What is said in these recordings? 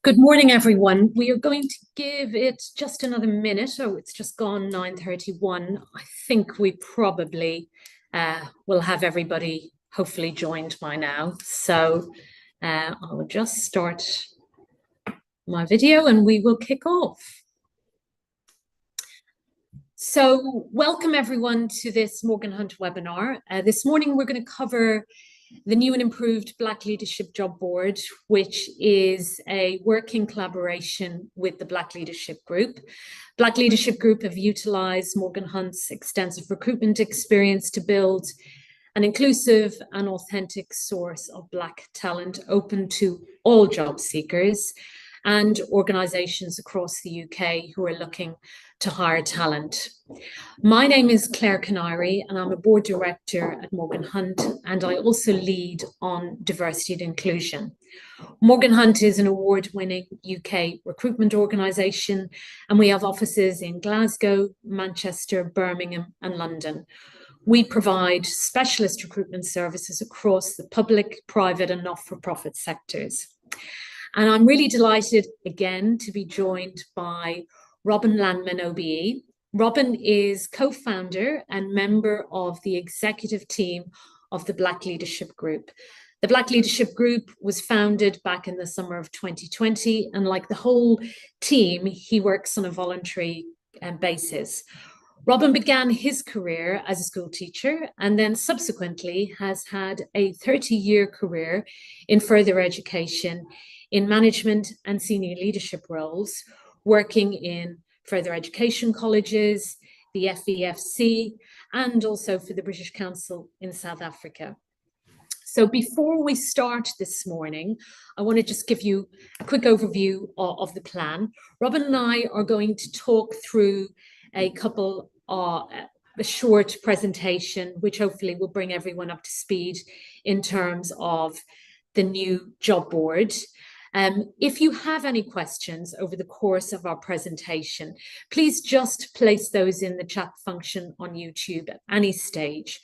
Good morning, everyone. We are going to give it just another minute. Oh, it's just gone 9:31. I think we probably will have everybody hopefully joined by now. So I will just start my video and we will kick off. So welcome everyone to this Morgan Hunt webinar. This morning we're going to cover the new and improved Black Leadership Job Board, which is a working collaboration with the Black Leadership Group. Black Leadership Group have utilised Morgan Hunt's extensive recruitment experience to build an inclusive and authentic source of Black talent open to all job seekers and organisations across the UK who are looking to hire talent. My name is Clare Keniry and I'm a board director at Morgan Hunt, and I also lead on diversity and inclusion. Morgan Hunt is an award-winning UK recruitment organisation, and we have offices in Glasgow, Manchester, Birmingham and London. We provide specialist recruitment services across the public, private and not-for-profit sectors. And I'm really delighted again to be joined by Robin Landman OBE. Robin is co-founder and member of the executive team of the Black Leadership Group. The Black Leadership Group was founded back in the summer of 2020, and like the whole team, he works on a voluntary basis. Robin began his career as a school teacher and then subsequently has had a 30-year career in further education, in management and senior leadership roles, working in further education colleges, the FEFC, and also for the British Council in South Africa. So before we start this morning, I want to just give you a quick overview of the plan. Robin and I are going to talk through a short presentation, which hopefully will bring everyone up to speed in terms of the new job board. If you have any questions over the course of our presentation, please just place those in the chat function on YouTube at any stage.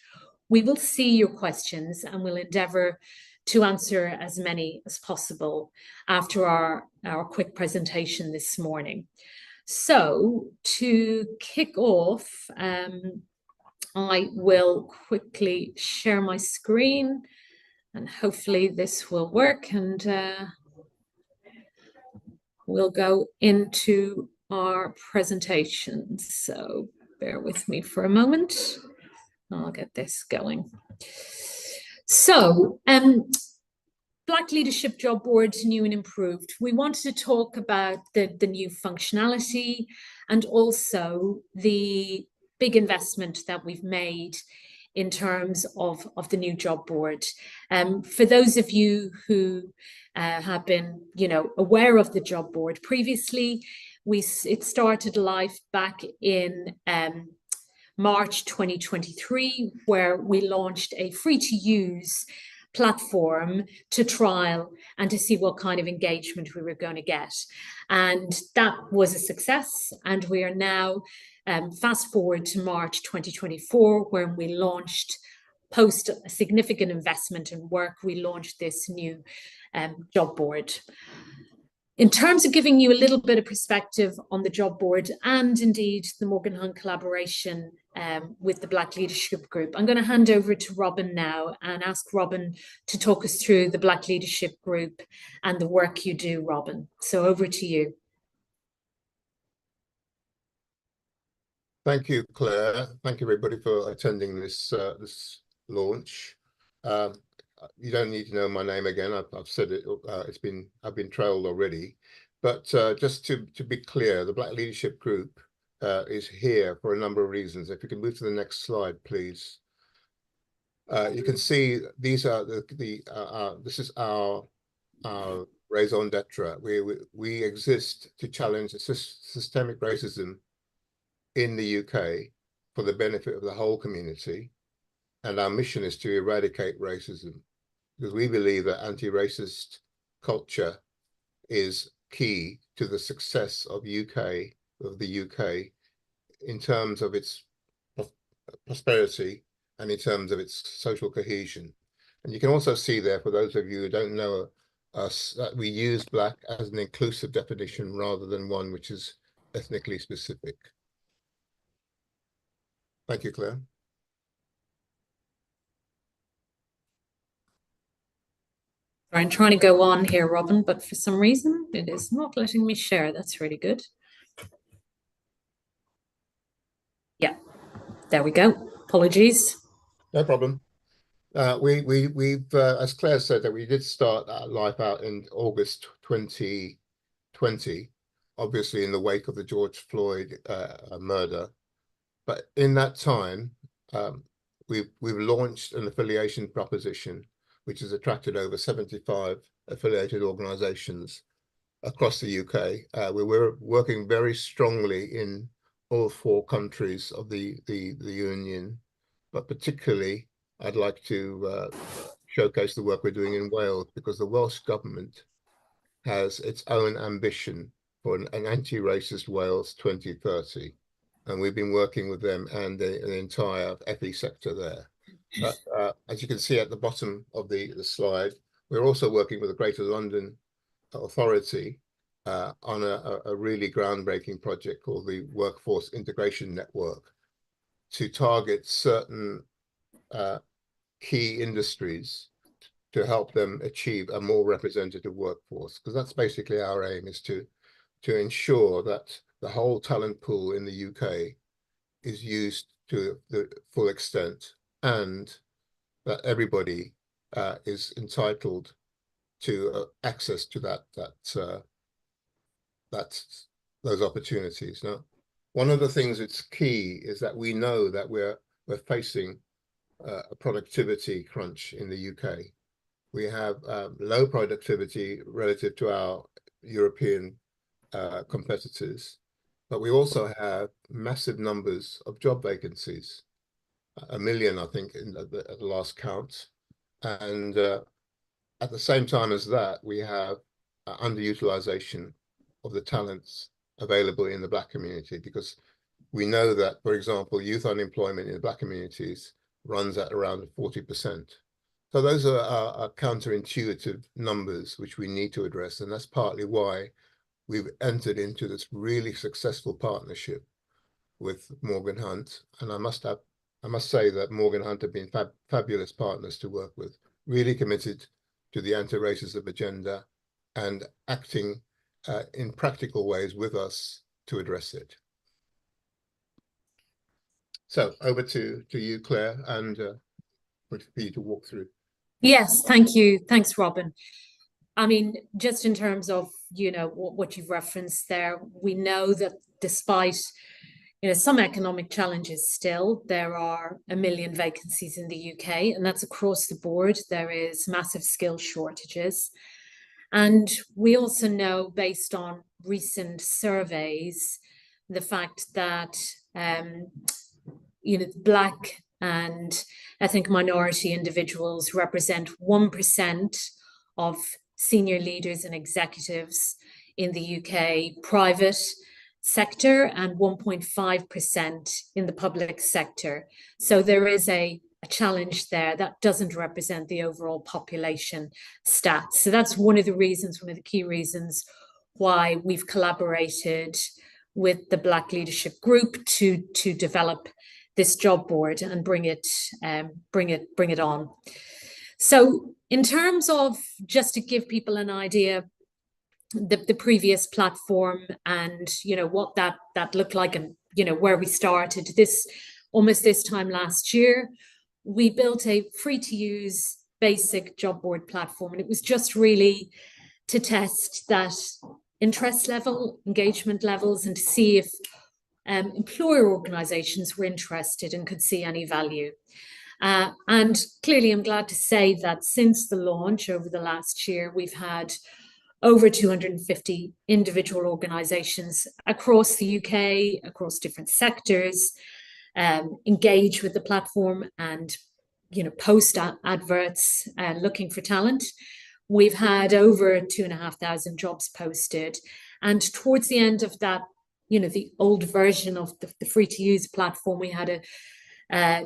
We will see your questions and we'll endeavour to answer as many as possible after our quick presentation this morning. So to kick off, I will quickly share my screen and hopefully this will work, and we'll go into our presentation. So bear with me for a moment. I'll get this going. So Black Leadership Job Board, new and improved. We wanted to talk about the new functionality and also the big investment that we've made in terms of the new job board. For those of you who have been, aware of the job board previously, it started life back in March 2023, where we launched a free-to-use platform to trial and to see what kind of engagement we were going to get. And that was a success. And we are now fast forward to March 2024, when we launched, post a significant investment in work, we launched this new job board. In terms of giving you a little bit of perspective on the job board and indeed the Morgan Hunt collaboration with the Black Leadership Group, I'm going to hand over to Robin now and ask Robin to talk us through the Black Leadership Group and the work you do, Robin. So over to you. Thank you, Claire. Thank you, everybody, for attending this this launch. You don't need to know my name again. I've said it. I've been trailed already. But just to be clear, the Black Leadership Group is here for a number of reasons. If you can move to the next slide, please. You can see these are this is our raison d'etre. We exist to challenge systemic racism in the UK for the benefit of the whole community, and our mission is to eradicate racism, because we believe that anti-racist culture is key to the success of the UK in terms of its prosperity and in terms of its social cohesion. And you can also see there, for those of you who don't know us that we use black as an inclusive definition rather than one which is ethnically specific. Thank you, Claire. I'm trying to go on here, Robin, but for some reason it is not letting me share. That's really good. Yeah, there we go. Apologies. No problem. We've as Claire said, that we did start our life out in August 2020, obviously in the wake of the George Floyd murder. But in that time, we've launched an affiliation proposition, which has attracted over 75 affiliated organisations across the UK. We're working very strongly in all 4 countries of the Union, but particularly I'd like to showcase the work we're doing in Wales, because the Welsh government has its own ambition for an anti-racist Wales 2030. And we've been working with them and the entire FE sector there. But as you can see at the bottom of the slide, we're also working with the Greater London Authority on a really groundbreaking project called the Workforce Integration Network to target certain key industries to help them achieve a more representative workforce, because that's basically our aim, is to ensure that the whole talent pool in the UK is used to the full extent, and that everybody is entitled to access to those opportunities. Now, one of the things that's key is that we know that we're facing a productivity crunch in the UK. We have low productivity relative to our European competitors, but we also have massive numbers of job vacancies, 1 million, I think, at the last count. And at the same time as that, we have underutilization of the talents available in the Black community, because we know that, for example, youth unemployment in the Black communities runs at around 40%. So those are counterintuitive numbers which we need to address, and that's partly why we've entered into this really successful partnership with Morgan Hunt. And I must say that Morgan Hunt have been fabulous partners to work with, really committed to the anti-racism agenda and acting in practical ways with us to address it. So over to you, Claire, and for you to walk through. Yes, thank you. Thanks, Robin. I mean, just in terms of, what you've referenced there, we know that despite, some economic challenges still, there are 1 million vacancies in the UK, and that's across the board. There is massive skill shortages. And we also know, based on recent surveys, the fact that, Black and ethnic minority individuals represent 1% of senior leaders and executives in the UK private sector and 1.5% in the public sector. So there is a challenge there that doesn't represent the overall population stats. So that's one of the key reasons why we've collaborated with the Black Leadership Group to develop this job board and bring it on. So in terms of, just to give people an idea, the previous platform and what that looked like, and where we started almost this time last year, we built a free to use basic job board platform, and it was just really to test that interest level, engagement levels, and to see if employer organisations were interested and could see any value. And clearly, I'm glad to say that since the launch over the last year, we've had over 250 individual organisations across the UK, across different sectors, engage with the platform and post adverts looking for talent. We've had over 2,500 jobs posted, and towards the end of that, the old version of the free to use platform, we had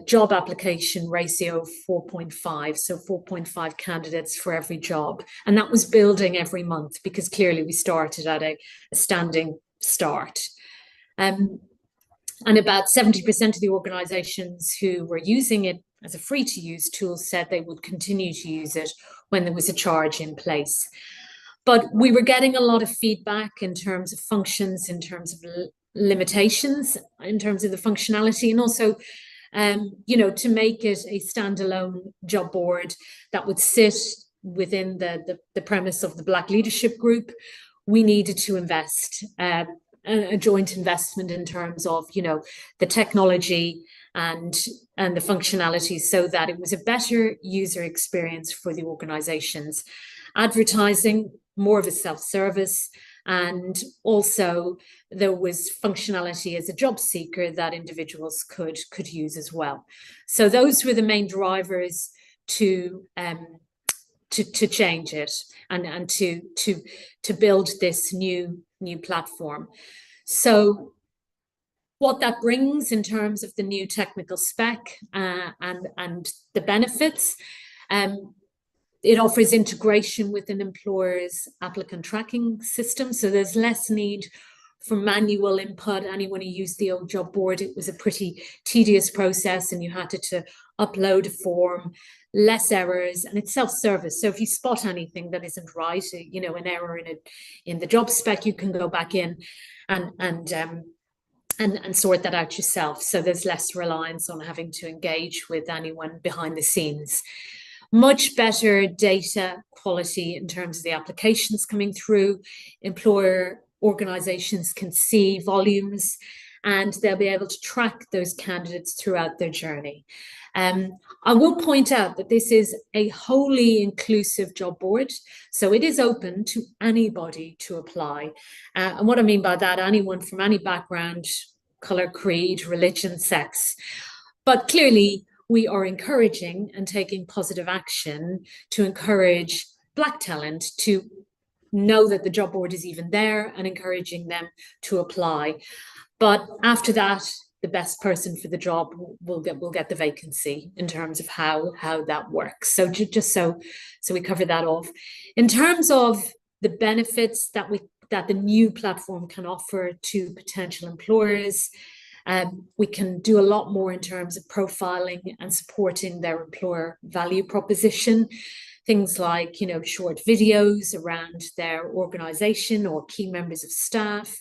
job application ratio of 4.5, so 4.5 candidates for every job. And that was building every month because clearly we started at a standing start. And about 70% of the organizations who were using it as a free to use tool said they would continue to use it when there was a charge in place. But we were getting a lot of feedback in terms of functions, in terms of limitations, in terms of the functionality, and also to make it a standalone job board that would sit within the premise of the Black Leadership Group, we needed to invest a joint investment in terms of, the technology and the functionality so that it was a better user experience for the organizations. Advertising, more of a self-service, and also there was functionality as a job seeker that individuals could use as well. So those were the main drivers to change it and to build this new platform. So what that brings in terms of the new technical spec and the benefits, it offers integration with an employer's applicant tracking system. So there's less need for manual input. Anyone who used the old job board, it was a pretty tedious process and you had to upload a form, less errors, and it's self-service. So if you spot anything that isn't right, an error in the job spec, you can go back in and sort that out yourself. So there's less reliance on having to engage with anyone behind the scenes. Much better data quality in terms of the applications coming through. Employer organizations can see volumes and they'll be able to track those candidates throughout their journey. I will point out that this is a wholly inclusive job board, so it is open to anybody to apply. And what I mean by that, anyone from any background, color, creed, religion, sex. But clearly, we are encouraging and taking positive action to encourage Black talent to know that the job board is even there and encouraging them to apply. But after that, the best person for the job will get the vacancy in terms of how that works. So just so we cover that off. In terms of the benefits that the new platform can offer to potential employers, we can do a lot more in terms of profiling and supporting their employer value proposition. Things like, short videos around their organization or key members of staff,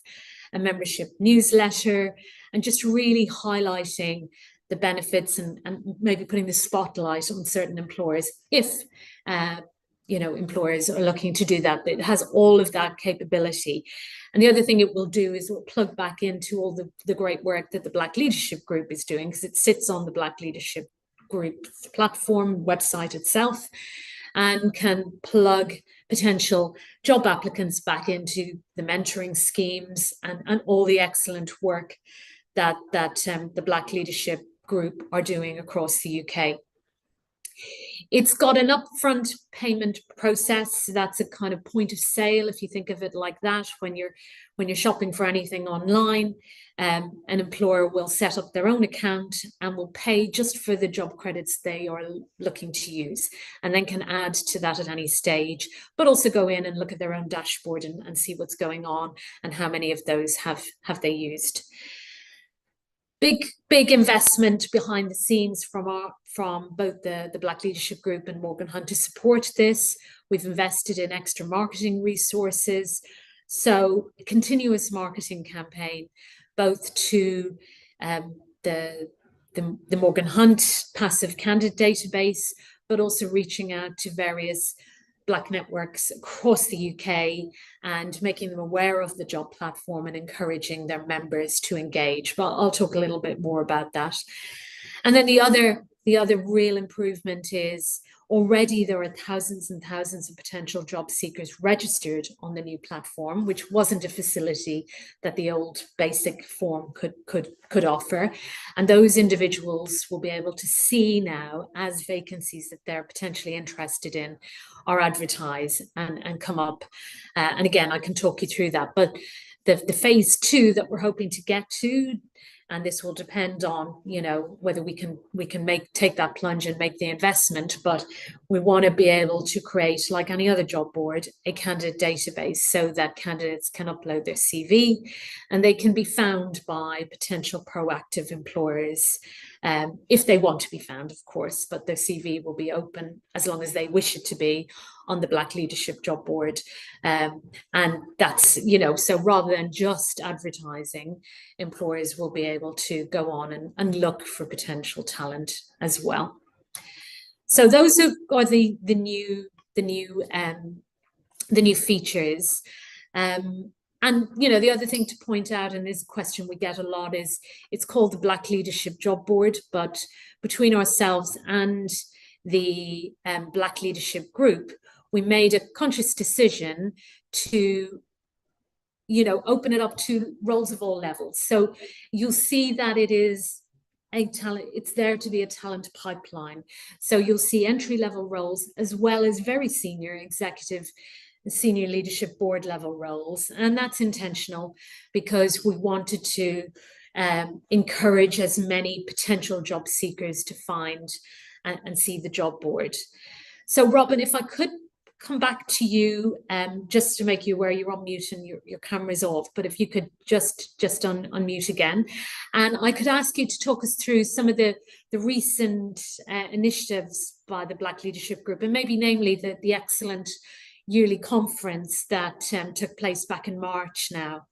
a membership newsletter, and just really highlighting the benefits and maybe putting the spotlight on certain employers if employers are looking to do that. It has all of that capability. And the other thing it will do is it will plug back into all the great work that the Black Leadership Group is doing, because it sits on the Black Leadership Group platform website itself and can plug potential job applicants back into the mentoring schemes and all the excellent work that the Black Leadership Group are doing across the UK. It's got an upfront payment process. That's a kind of point of sale, if you think of it like that. When you're shopping for anything online, an employer will set up their own account and will pay just for the job credits they are looking to use, and then can add to that at any stage, but also go in and look at their own dashboard and see what's going on and how many of those have they used. Big investment behind the scenes from both the Black Leadership Group and Morgan Hunt to support this. We've invested in extra marketing resources, so a continuous marketing campaign, both to the Morgan Hunt passive candidate database, but also reaching out to various Black networks across the UK and making them aware of the job platform and encouraging their members to engage. But I'll talk a little bit more about that. And then the other real improvement is already there are thousands and thousands of potential job seekers registered on the new platform, which wasn't a facility that the old basic form could offer. And those individuals will be able to see now as vacancies that they're potentially interested in are advertised and come up. And again, I can talk you through that. But the phase 2 that we're hoping to get to and this will depend on, you know, whether we can take that plunge and make the investment. But we want to be able to create, like any other job board, a candidate database so that candidates can upload their CV and they can be found by potential proactive employers, if they want to be found, of course, but their CV will be open as long as they wish it to be on the Black Leadership Job Board. And that's, you know, so rather than just advertising, employers will be able to go on and look for potential talent as well. So those are the new features. And, you know, the other thing to point out, and this question we get a lot, is it's called the Black Leadership Job Board, but between ourselves and the Black Leadership Group, we made a conscious decision to, you know, open it up to roles of all levels. So you'll see that it is a talent, it's there to be a talent pipeline. So you'll see entry-level roles as well as very senior executive, senior leadership board level roles. And that's intentional because we wanted to encourage as many potential job seekers to find and see the job board. So Robin, if I could come back to you, just to make you aware you're on mute and your camera's off, but if you could just unmute again. And I could ask you to talk us through some of the recent initiatives by the Black Leadership Group, and maybe namely the excellent yearly conference that took place back in March now.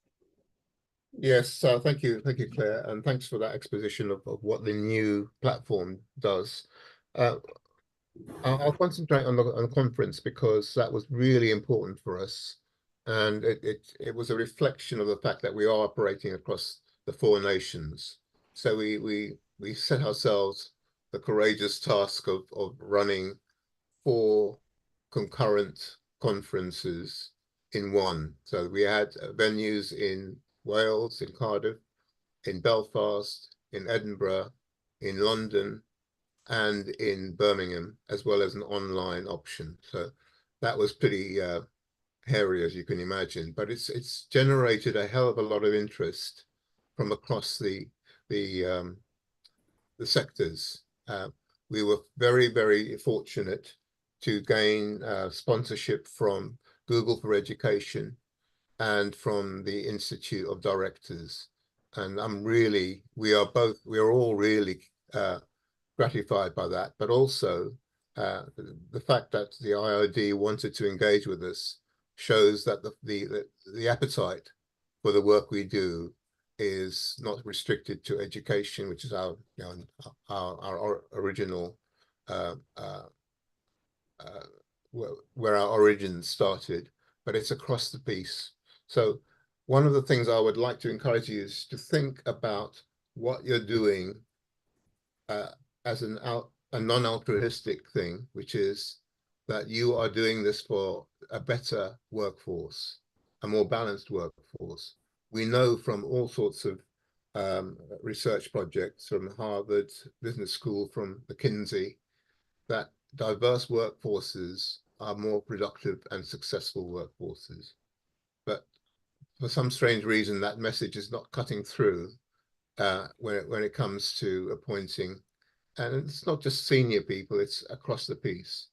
Yes, thank you, Claire, and thanks for that exposition of what the new platform does. I'll concentrate on the conference because that was really important for us, and it was a reflection of the fact that we are operating across the 4 nations. So we set ourselves the courageous task of running 4 concurrent conferences in one. So we had venues in Wales, in Cardiff, in Belfast, in Edinburgh, in London, and in Birmingham, as well as an online option. So that was pretty hairy, as you can imagine, but it's generated a hell of a lot of interest from across the sectors. We were very, very fortunate to gain sponsorship from Google for Education and from the Institute of Directors. And we are all really gratified by that, but also the fact that the IOD wanted to engage with us shows that the appetite for the work we do is not restricted to education, which is our original where our origins started, but it's across the piece. So one of the things I would like to encourage you is to think about what you're doing as a non-altruistic thing, which is that you are doing this for a better workforce, a more balanced workforce. We know from all sorts of research projects from Harvard Business School, from McKinsey, that diverse workforces are more productive and successful workforces. But for some strange reason, that message is not cutting through when it comes to appointing. And it's not just senior people, it's across the piece.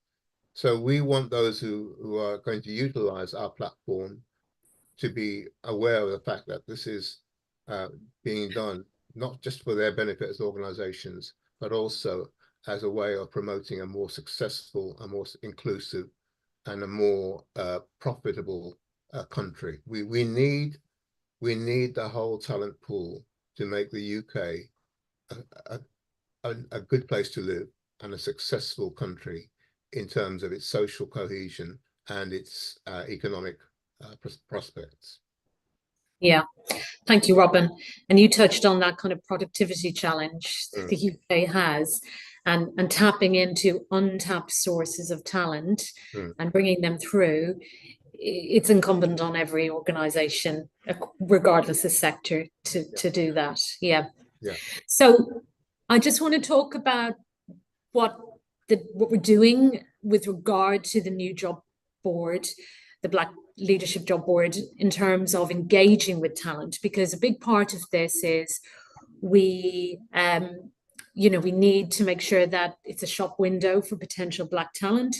So we want those who are going to utilize our platform to be aware of the fact that this is being done, not just for their benefit as organizations, but also as a way of promoting a more successful, a more inclusive, and a more profitable country. We need the whole talent pool to make the UK a good place to live and a successful country in terms of its social cohesion and its economic prospects. Yeah, thank you, Robin. And you touched on that kind of productivity challenge the UK has, and tapping into untapped sources of talent and bringing them through. It's incumbent on every organisation, regardless of sector, to do that. Yeah. So I just want to talk about what we're doing with regard to the new job board, the Black Leadership Job Board, in terms of engaging with talent, because a big part of this is We, we need to make sure that it's a shop window for potential Black talent,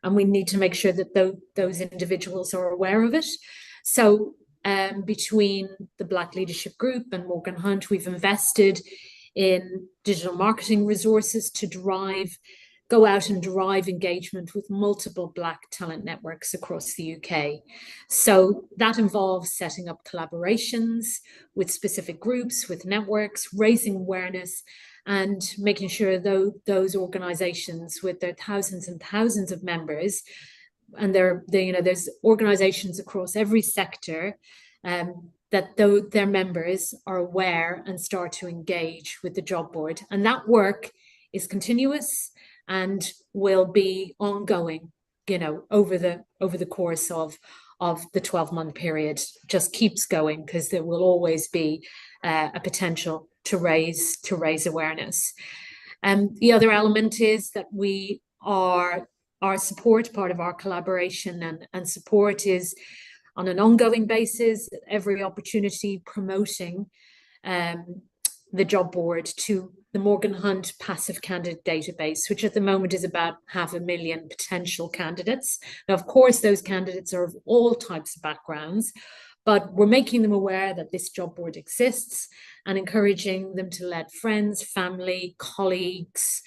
and we need to make sure that those individuals are aware of it. So between the Black Leadership Group and Morgan Hunt, we've invested in digital marketing resources to go out and drive engagement with multiple Black talent networks across the UK. So that involves setting up collaborations with specific groups, with networks, raising awareness, and making sure those organizations with their thousands and thousands of members, and there's organizations across every sector, that their members are aware and start to engage with the job board. And that work is continuous and will be ongoing, over the course of the 12-month period. Just keeps going, because there will always be a potential to raise awareness. The other element is that our support, part of our collaboration and support, is on an ongoing basis, every opportunity promoting the job board to the Morgan Hunt passive candidate database, which at the moment is about 500,000 potential candidates. Now, of course, those candidates are of all types of backgrounds, but we're making them aware that this job board exists and encouraging them to let friends, family, colleagues,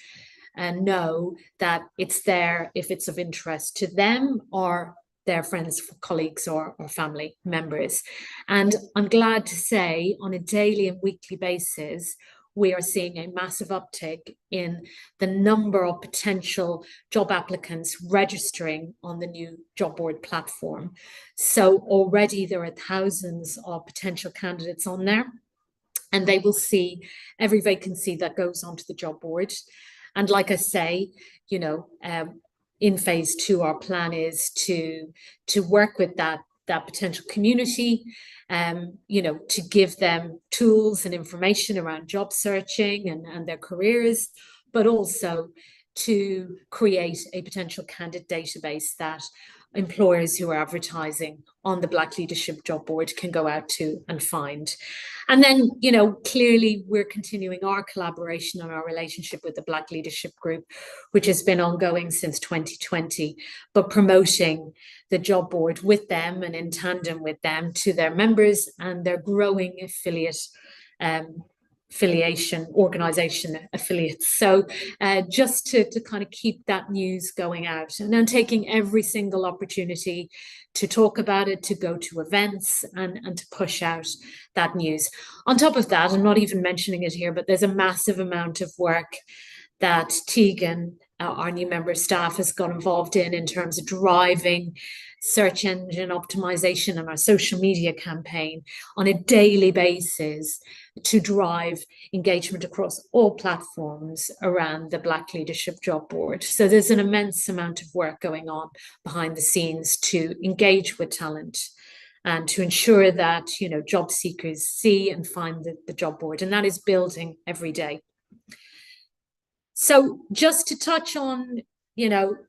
and know that it's there if it's of interest to them or their friends, colleagues, or family members. And I'm glad to say, on a daily and weekly basis, we are seeing a massive uptick in the number of potential job applicants registering on the new job board platform. So already there are thousands of potential candidates on there, and they will see every vacancy that goes onto the job board. And like I say, in phase 2, our plan is to work with that potential community, to give them tools and information around job searching and their careers, but also to create a potential candidate database that employers who are advertising on the Black Leadership job board can go out to and find. And then, clearly we're continuing our collaboration and our relationship with the Black Leadership Group, which has been ongoing since 2020, but promoting the job board with them and in tandem with them to their members and their growing organization affiliates. So just to kind of keep that news going out, and then taking every single opportunity to talk about it, to go to events and to push out that news. On top of that, I'm not even mentioning it here, but there's a massive amount of work that Tegan, our new member of staff, has got involved in terms of driving search engine optimization and our social media campaign on a daily basis to drive engagement across all platforms around the Black Leadership job board. So there's an immense amount of work going on behind the scenes to engage with talent and to ensure that, job seekers see and find the job board, and that is building every day. So just to touch on,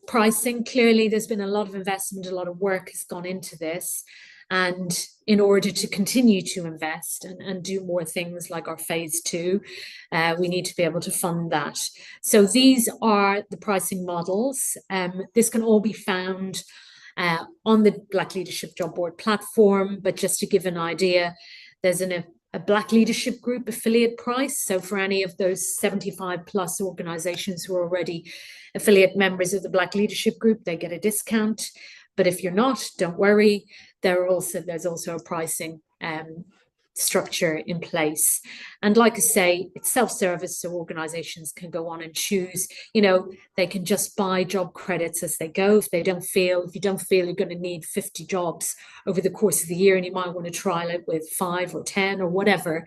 pricing, clearly there's been a lot of investment, a lot of work has gone into this. And in order to continue to invest and do more things like our phase 2, we need to be able to fund that. So these are the pricing models. This can all be found on the Black Leadership Job Board platform. But just to give an idea, there's a Black Leadership Group affiliate price. So for any of those 75 plus organizations who are already affiliate members of the Black Leadership Group, they get a discount. But if you're not, don't worry. There's also a pricing structure in place. And like I say, it's self-service, so organizations can go on and choose. They can just buy job credits as they go. If you don't feel you're going to need 50 jobs over the course of the year, and you might want to trial it with 5 or 10 or whatever,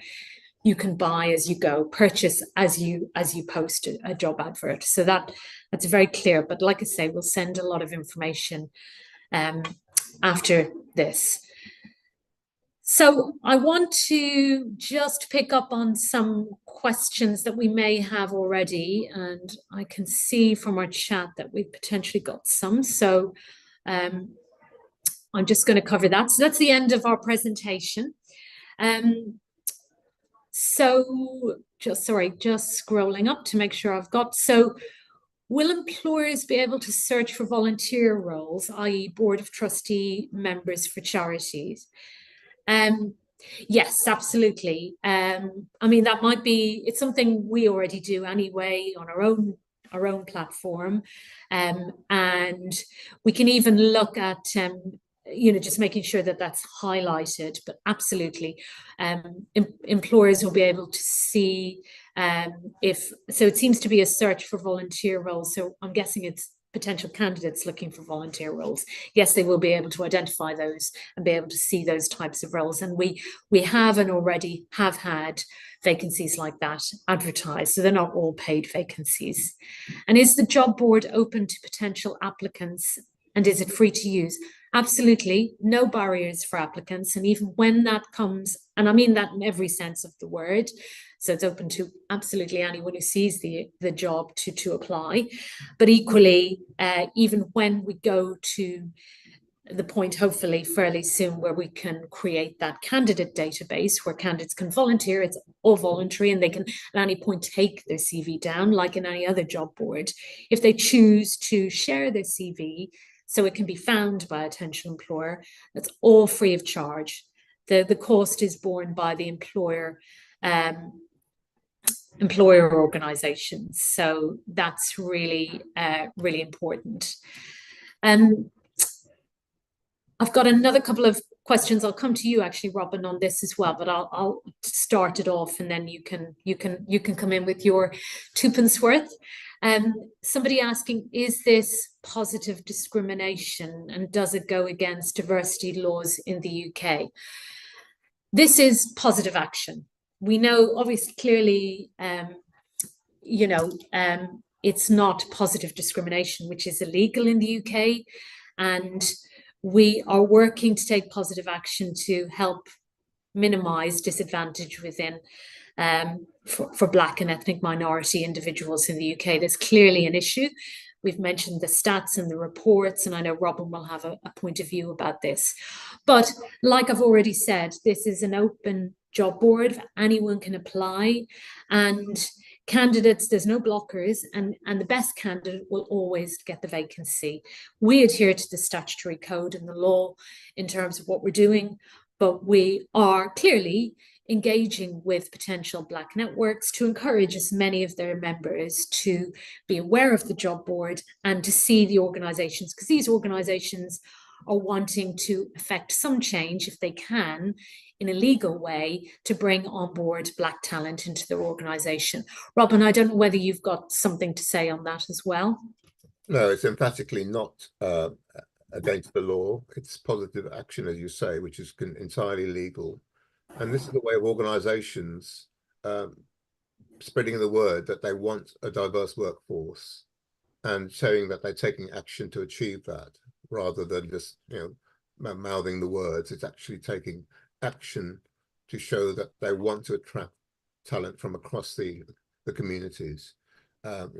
you can buy as you go, purchase as you post a job advert. So that's very clear. But like I say, we'll send a lot of information after this. So I want to just pick up on some questions that we may have already, and I can see from our chat that we've potentially got some. So I'm just going to cover that. So that's the end of our presentation. So just scrolling up to make sure I've got. So will employers be able to search for volunteer roles, i.e. board of trustee members for charities? Um, yes, absolutely. I mean, that might be, it's something we already do anyway on our own platform. And we can even look at just making sure that that's highlighted, but absolutely, employers will be able to see if, so it seems to be a search for volunteer roles. So I'm guessing it's potential candidates looking for volunteer roles. Yes, they will be able to identify those and be able to see those types of roles. And we have and already have had vacancies like that advertised. So they're not all paid vacancies. And is the job board open to potential applicants? And is it free to use? Absolutely, no barriers for applicants. And even when that comes, and I mean that in every sense of the word, so it's open to absolutely anyone who sees the job to apply. But equally, even when we go to the point, hopefully fairly soon, where we can create that candidate database where candidates can volunteer, it's all voluntary, and they can at any point take their CV down like in any other job board. If they choose to share their CV so it can be found by a potential employer, that's all free of charge. The cost is borne by the employer organizations. So that's really, really important. I've got another couple of questions. I'll come to you actually, Robin, on this as well, but I'll start it off and then you can come in with your twopence worth. Somebody asking, is this positive discrimination and does it go against diversity laws in the UK? This is positive action. We know, obviously, clearly, it's not positive discrimination, which is illegal in the UK. And we are working to take positive action to help minimise disadvantage within for Black and ethnic minority individuals in the UK. There's clearly an issue. We've mentioned the stats and the reports, and I know Robin will have a point of view about this. But like I've already said, this is an open job board. Anyone can apply, and candidates, there's no blockers, and the best candidate will always get the vacancy. We adhere to the statutory code and the law in terms of what we're doing, but we are clearly engaging with potential Black networks to encourage as many of their members to be aware of the job board and to see the organisations, because these organisations are wanting to effect some change, if they can, in a legal way, to bring on board Black talent into their organisation. Robin, I don't know whether you've got something to say on that as well. No, it's emphatically not against the law. It's positive action, as you say, which is entirely legal. And this is the way of organisations spreading the word that they want a diverse workforce and showing that they're taking action to achieve that, rather than just mouthing the words. It's actually taking action to show that they want to attract talent from across the communities.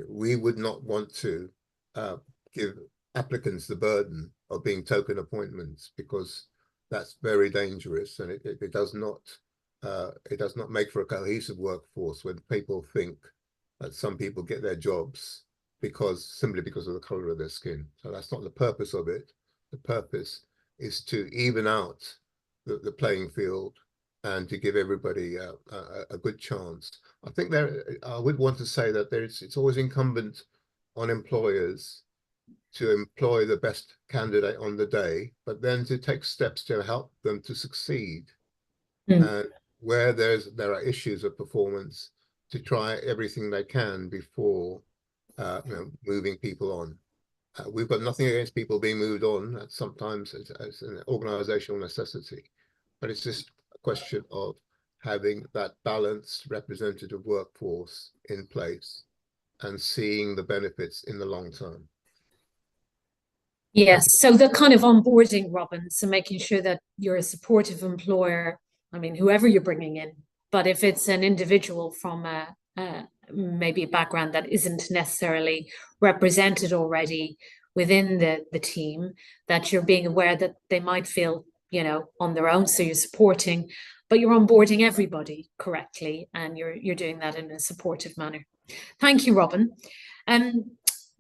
We would not want to give applicants the burden of being token appointments, because that's very dangerous, and it does not make for a cohesive workforce when people think that some people get their jobs simply because of the color of their skin. So that's not the purpose of it. The purpose is to even out the playing field and to give everybody a good chance. I think I would want to say that it's always incumbent on employers to employ the best candidate on the day, but then to take steps to help them to succeed. And where there are issues of performance, to try everything they can before moving people on. We've got nothing against people being moved on. That's sometimes as an organizational necessity, but it's just a question of having that balanced representative workforce in place and seeing the benefits in the long term. Yes, so the kind of onboarding, Robin, so making sure that you're a supportive employer, I mean, whoever you're bringing in, but if it's an individual from maybe a background that isn't necessarily represented already within the team, that you're being aware that they might feel, on their own. So you're supporting, but you're onboarding everybody correctly, and you're doing that in a supportive manner. Thank you, Robin.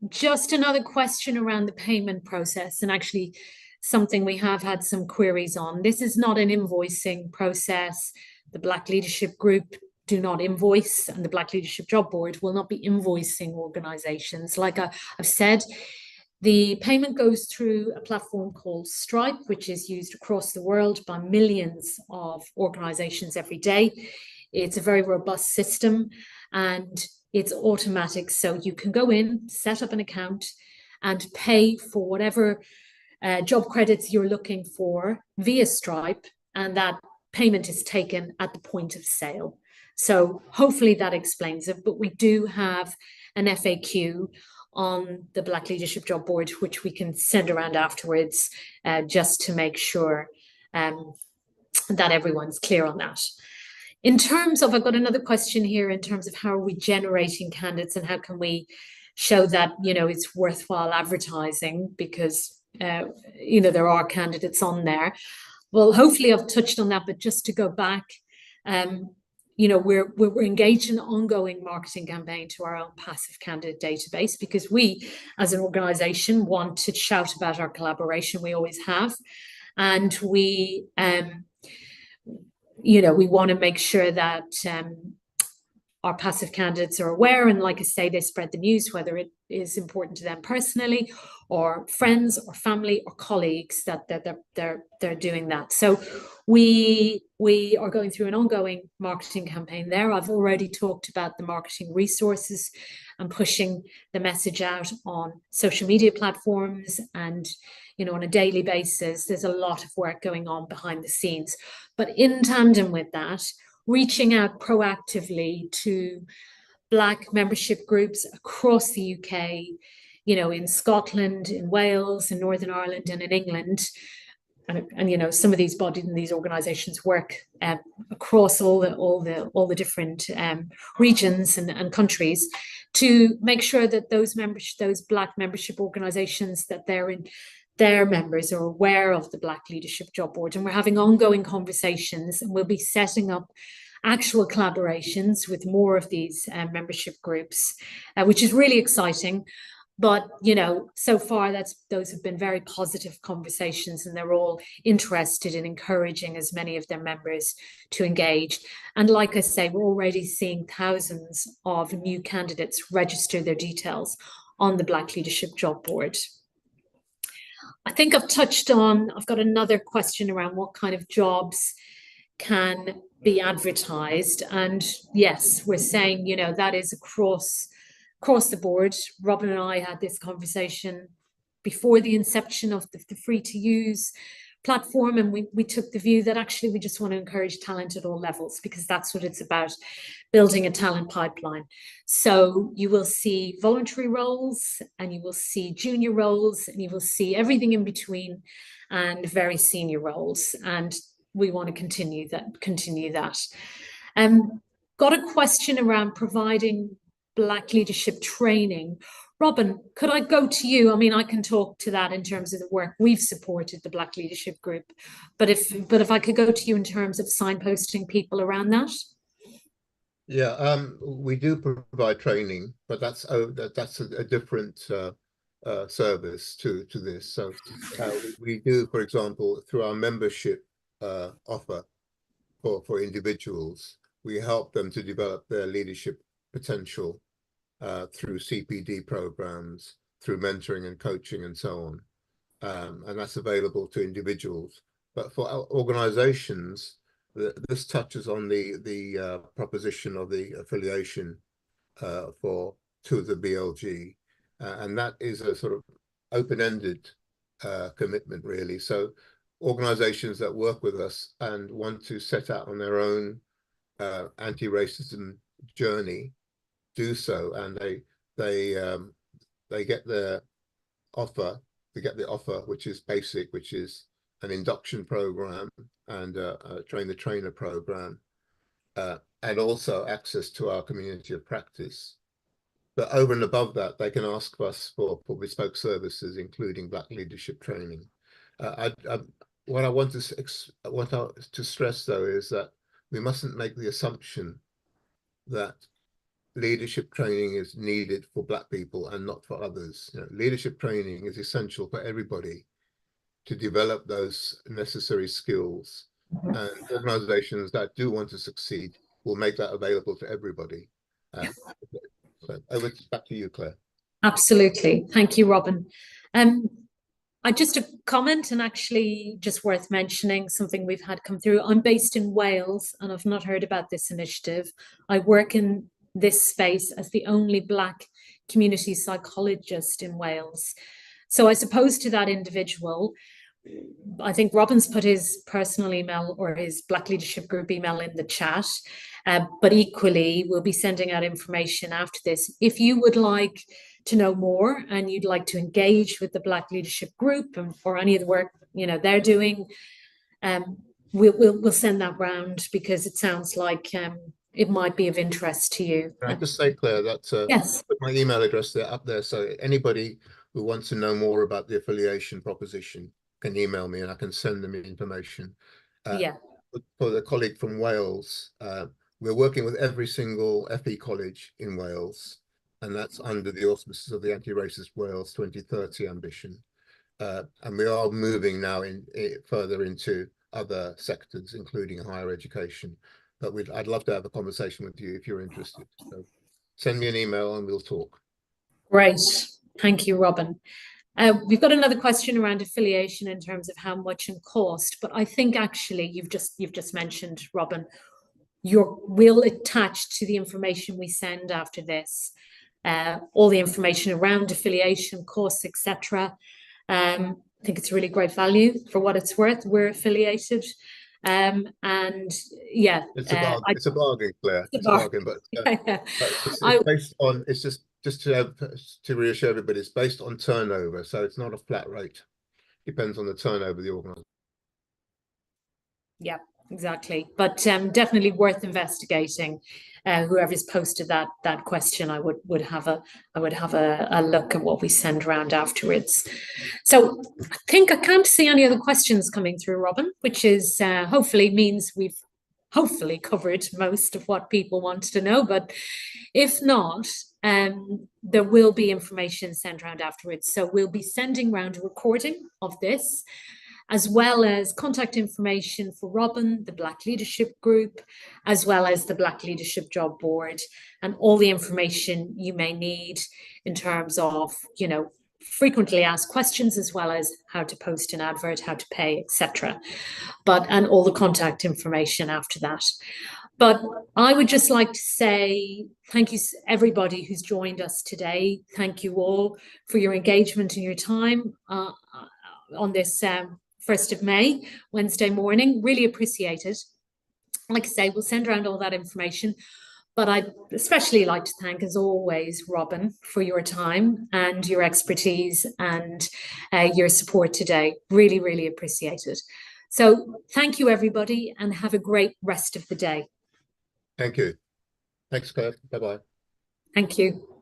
Just another question around the payment process, and actually something we have had some queries on. This is not an invoicing process. The Black Leadership Group do not invoice, and the Black Leadership Job Board will not be invoicing organisations. Like I've said, the payment goes through a platform called Stripe, which is used across the world by millions of organisations every day. It's a very robust system, and it's automatic. So you can go in, set up an account, and pay for whatever job credits you're looking for via Stripe, and that payment is taken at the point of sale. So hopefully that explains it. But we do have an FAQ on the Black Leadership Job Board, which we can send around afterwards, just to make sure that everyone's clear on that. In terms of, I've got another question here in terms of how are we generating candidates and how can we show that, it's worthwhile advertising, because, there are candidates on there. Well, hopefully I've touched on that, but just to go back, we're engaged in an ongoing marketing campaign to our own passive candidate database, because we, as an organisation, want to shout about our collaboration. We always have, and we want to make sure that our passive candidates are aware, and like I say, they spread the news, whether it is important to them personally, or friends, or family, or colleagues, that they're doing that. So we are going through an ongoing marketing campaign there. I've already talked about the marketing resources and pushing the message out on social media platforms, and on a daily basis. There's a lot of work going on behind the scenes, but in tandem with that, reaching out proactively to Black membership groups across the UK, in Scotland, in Wales, in Northern Ireland, and in England. And some of these bodies and these organisations work across all the different regions and countries, to make sure that those Black membership organisations, that their members are aware of the Black Leadership Job Board. And we're having ongoing conversations, and we'll be setting up actual collaborations with more of these membership groups, which is really exciting. But, so far those have been very positive conversations, and they're all interested in encouraging as many of their members to engage. And like I say, we're already seeing thousands of new candidates register their details on the Black Leadership Job Board. I think I've got another question around what kind of jobs can be advertised. And yes, we're saying, that is across the board. Robin and I had this conversation before the inception of the free to use platform, and we took the view that actually we just want to encourage talent at all levels, because that's what it's about, building a talent pipeline. So you will see voluntary roles, and you will see junior roles, and you will see everything in between, and very senior roles, and we want to continue that. Got a question around providing Black leadership training. Robin, could I go to you? I mean, I can talk to that in terms of the work we've supported the Black Leadership Group, but if I could go to you in terms of signposting people around that. Yeah, we do provide training, but that's a different service to this. So we do, for example, through our membership offer for individuals, we help them to develop their leadership potential through CPD programs, through mentoring and coaching, and so on. And that's available to individuals. But for organizations, this touches on the proposition of the affiliation to the BLG. And that is a sort of open-ended commitment, really. So organizations that work with us and want to set out on their own anti-racism journey do so, and they get the offer, which is basic, which is an induction program and a train the trainer program, and also access to our community of practice. But over and above that, they can ask us for bespoke services, including Black leadership training. What I want to stress, though, is that we mustn't make the assumption that leadership training is needed for Black people and not for others. You know, leadership training is essential for everybody to develop those necessary skills, and organizations that do want to succeed will make that available to everybody. So back to you, Claire. Absolutely. Thank you, Robin. Just a comment, and actually just worth mentioning something we've had come through. I'm based in Wales and I've not heard about this initiative. I work in this space as the only Black community psychologist in Wales. So I suppose to that individual, I think Robin's put his personal email or his Black Leadership Group email in the chat, but equally we'll be sending out information after this. If you would like to know more and you'd like to engage with the Black Leadership Group or any of the work they're doing, we'll send that round, because it sounds like it might be of interest to you. Can I just say, Claire, that yes, put my email address there up there, so anybody who wants to know more about the affiliation proposition can email me and I can send them information. For the colleague from Wales, we're working with every single FE college in Wales, and that's under the auspices of the Anti-Racist Wales 2030 ambition. And we are moving now further into other sectors, including higher education. But I'd love to have a conversation with you if you're interested. So send me an email and we'll talk. Great. Thank you, Robin. We've got another question around affiliation in terms of how much and cost, but I think actually you've just mentioned, Robin, we'll attach to the information we send after this, all the information around affiliation, costs, etc. I think it's really great value for what it's worth. We're affiliated. And yeah, it's a bargain, Claire. It's a bargain, but it's based on, it's just to reassure everybody, it's based on turnover, so it's not a flat rate. Depends on the turnover of the organization. Yeah, exactly. But definitely worth investigating. Whoever's posted that question, I would have a look at what we send around afterwards. So I think I can't see any other questions coming through, Robin, which is hopefully means we've hopefully covered most of what people want to know. But if not, there will be information sent around afterwards. So we'll be sending around a recording of this, as well as contact information for Robin, the Black Leadership Group, as well as the Black Leadership Job Board, and all the information you may need in terms of, frequently asked questions, as well as how to post an advert, how to pay, etc. And all the contact information after that. But I would just like to say thank you, everybody who's joined us today. Thank you all for your engagement and your time on this 1st of May, Wednesday morning. Really appreciate it. Like I say, we'll send around all that information. But I'd especially like to thank, as always, Robin, for your time and your expertise and your support today. Really, really appreciate it. So thank you, everybody, and have a great rest of the day. Thank you. Thanks, Claire. Bye-bye. Thank you.